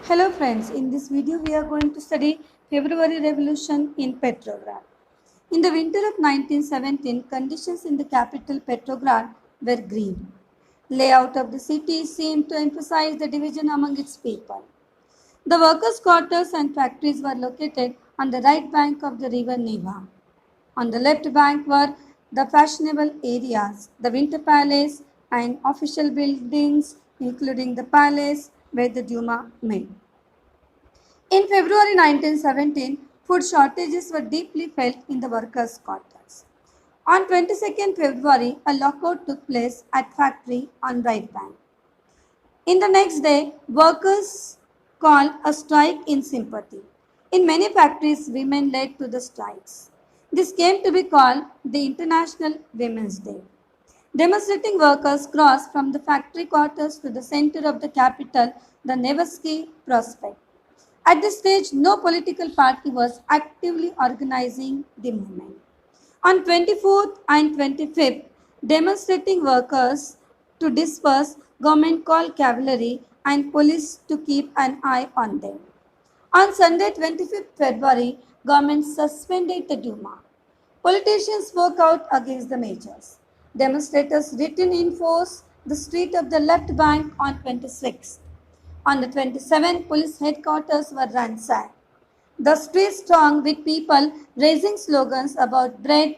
Hello friends, in this video we are going to study February Revolution in Petrograd. In the winter of 1917, conditions in the capital Petrograd were grim. Layout of the city seemed to emphasize the division among its people. The workers' quarters and factories were located on the right bank of the river Neva. On the left bank were the fashionable areas, the Winter Palace and official buildings including the palace where the Duma met. In February 1917, food shortages were deeply felt in the workers' quarters. On 22nd February, a lockout took place at factory on right bank. In the next day, workers called a strike in sympathy. In many factories, women led to the strikes. This came to be called the International Women's Day. Demonstrating workers crossed from the factory quarters to the center of the capital, the Nevsky Prospect. At this stage, no political party was actively organizing the movement. On 24th and 25th, demonstrating workers to disperse, government called cavalry and police to keep an eye on them. On Sunday, 25th February, government suspended the Duma. Politicians spoke out against the measures. Demonstrators returned in force the street of the left bank on 26th. On the 27th, police headquarters were ransacked. The streets thronged with people raising slogans about bread,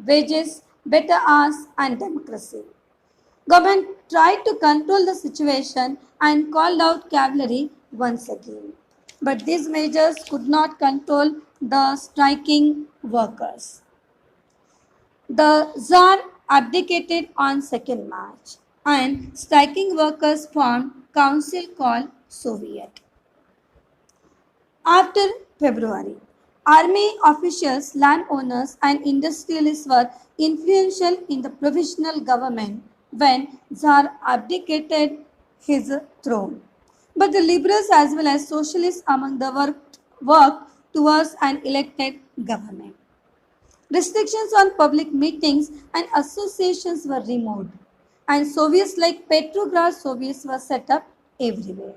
wages, better hours, and democracy. Government tried to control the situation and called out cavalry once again. But these measures could not control the striking workers. The Tsar abdicated on 2nd March and striking workers formed council called Soviet. After February, army officials, landowners and industrialists were influential in the provisional government when Tsar abdicated his throne. But the liberals as well as socialists among the worked towards an elected government. Restrictions on public meetings and associations were removed, and Soviets like Petrograd Soviets were set up everywhere.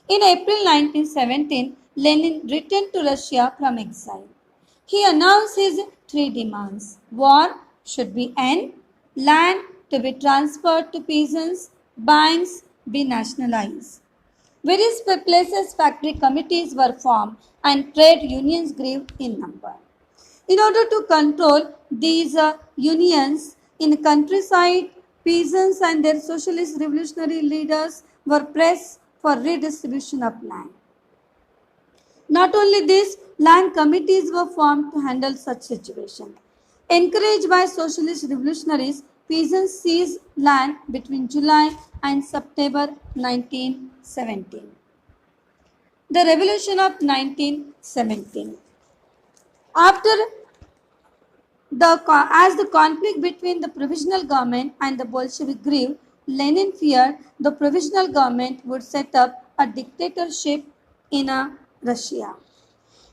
In April 1917, Lenin returned to Russia from exile. He announced his three demands: war should be end, land to be transferred to peasants, banks be nationalized. Various places factory committees were formed and trade unions grew in number. In order to control these unions in the countryside, peasants and their socialist revolutionary leaders were pressed for redistribution of land. Not only this, land committees were formed to handle such situation. Encouraged by socialist revolutionaries, peasants seized land between July and September 1917. The Revolution of 1917. As the conflict between the provisional government and the Bolshevik grew, Lenin feared the provisional government would set up a dictatorship in Russia.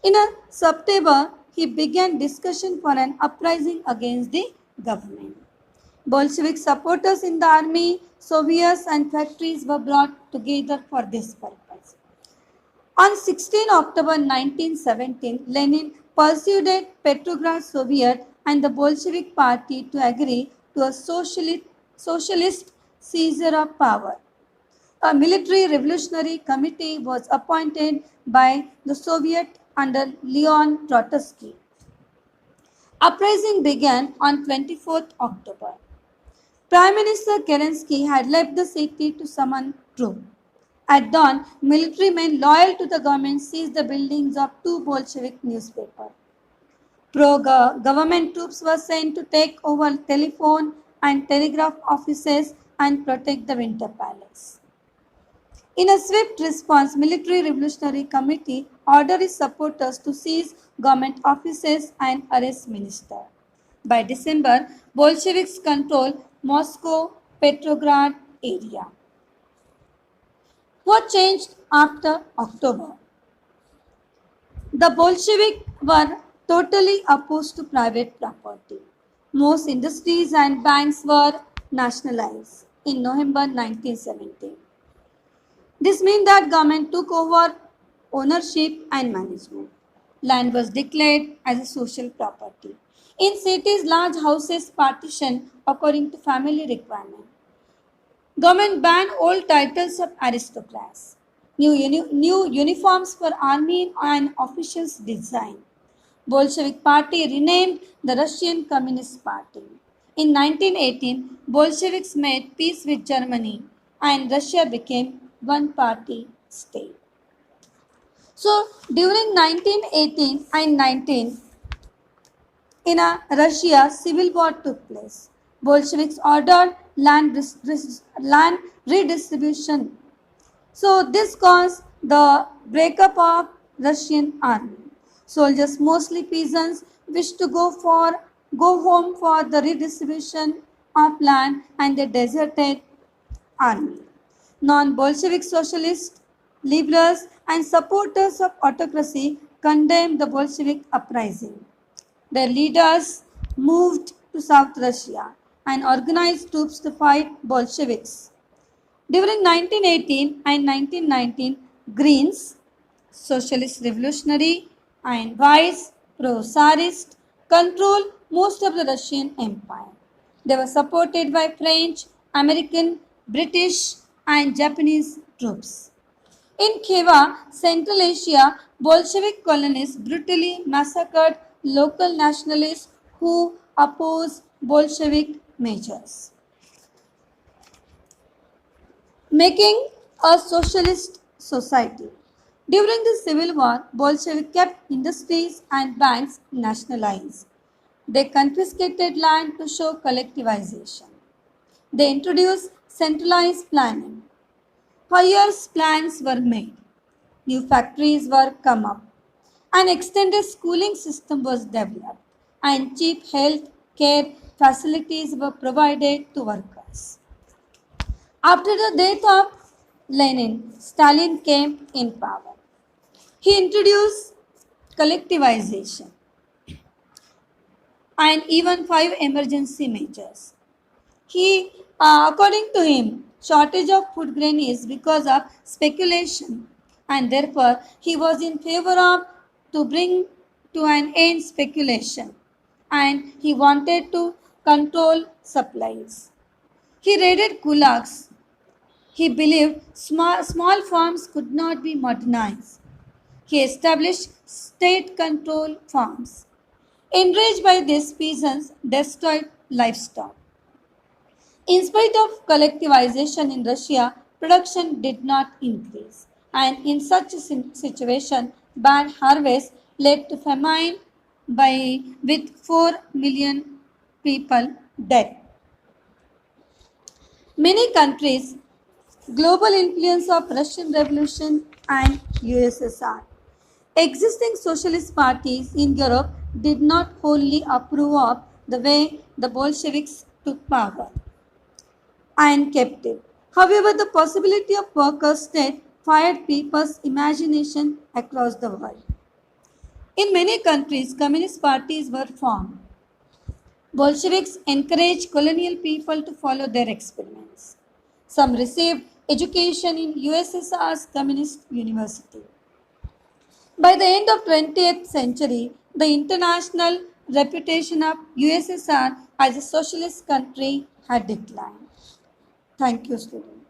In September, he began discussion for an uprising against the government. Bolshevik supporters in the army, Soviets and factories were brought together for this purpose. On 16 October 1917, Lenin persuaded Petrograd Soviet and the Bolshevik Party to agree to a socialist seizure of power. A military revolutionary committee was appointed by the Soviet under Leon Trotsky. Uprising began on 24th October. Prime Minister Kerensky had left the city to summon troops. At dawn, military men loyal to the government seized the buildings of two Bolshevik newspapers. Pro-government troops were sent to take over telephone and telegraph offices and protect the Winter Palace. In a swift response, Military Revolutionary Committee ordered its supporters to seize government offices and arrest ministers. By December, Bolsheviks controlled Moscow, Petrograd area. What changed after October? The Bolsheviks were totally opposed to private property. Most industries and banks were nationalized in November 1917. This means that government took over ownership and management. Land was declared as a social property. In cities, large houses partitioned according to family requirement. Government banned old titles of aristocrats. New uniforms for army and officials designed. Bolshevik Party renamed the Russian Communist Party. In 1918, Bolsheviks made peace with Germany and Russia became one party state. So during 1918 and 19 in Russia, civil war took place. Bolsheviks ordered land redistribution. So this caused the breakup of Russian army. Soldiers, mostly peasants, wished to go home for the redistribution of land and they deserted army. Non-Bolshevik socialists, liberals and supporters of autocracy condemned the Bolshevik uprising. Their leaders moved to South Russia and organized troops to fight Bolsheviks. During 1918 and 1919, Greens, Socialist Revolutionary and Vice pro-Tsarist, controlled most of the Russian Empire. They were supported by French, American, British and Japanese troops. In Khiva, Central Asia, Bolshevik colonists brutally massacred local nationalists who opposed Bolshevik measures, making a socialist society. During the Civil War, Bolsheviks kept industries and banks nationalized. They confiscated land to show collectivization. They introduced centralized planning. Years plans were made. New factories were come up. An extended schooling system was developed and cheap health care facilities were provided to workers. After the death of Lenin, Stalin came in power. He introduced collectivization and even 5 emergency measures. According to him, shortage of food grain is because of speculation, and therefore he was in favor of to bring to an end speculation, and he wanted to control supplies. He raided gulags. He believed small farms could not be modernized. He established state-controlled farms. Enraged by this, peasants destroyed livestock. In spite of collectivization in Russia, production did not increase, and in such a situation, bad harvest led to famine with 4 million people dead. Many countries, global influence of Russian Revolution and USSR. Existing socialist parties in Europe did not wholly approve of the way the Bolsheviks took power and kept it. However, the possibility of worker state fired people's imagination across the world. In many countries, communist parties were formed. Bolsheviks encouraged colonial people to follow their experiments. Some received education in USSR's communist university. By the end of 20th century, the international reputation of USSR as a socialist country had declined. Thank you, students.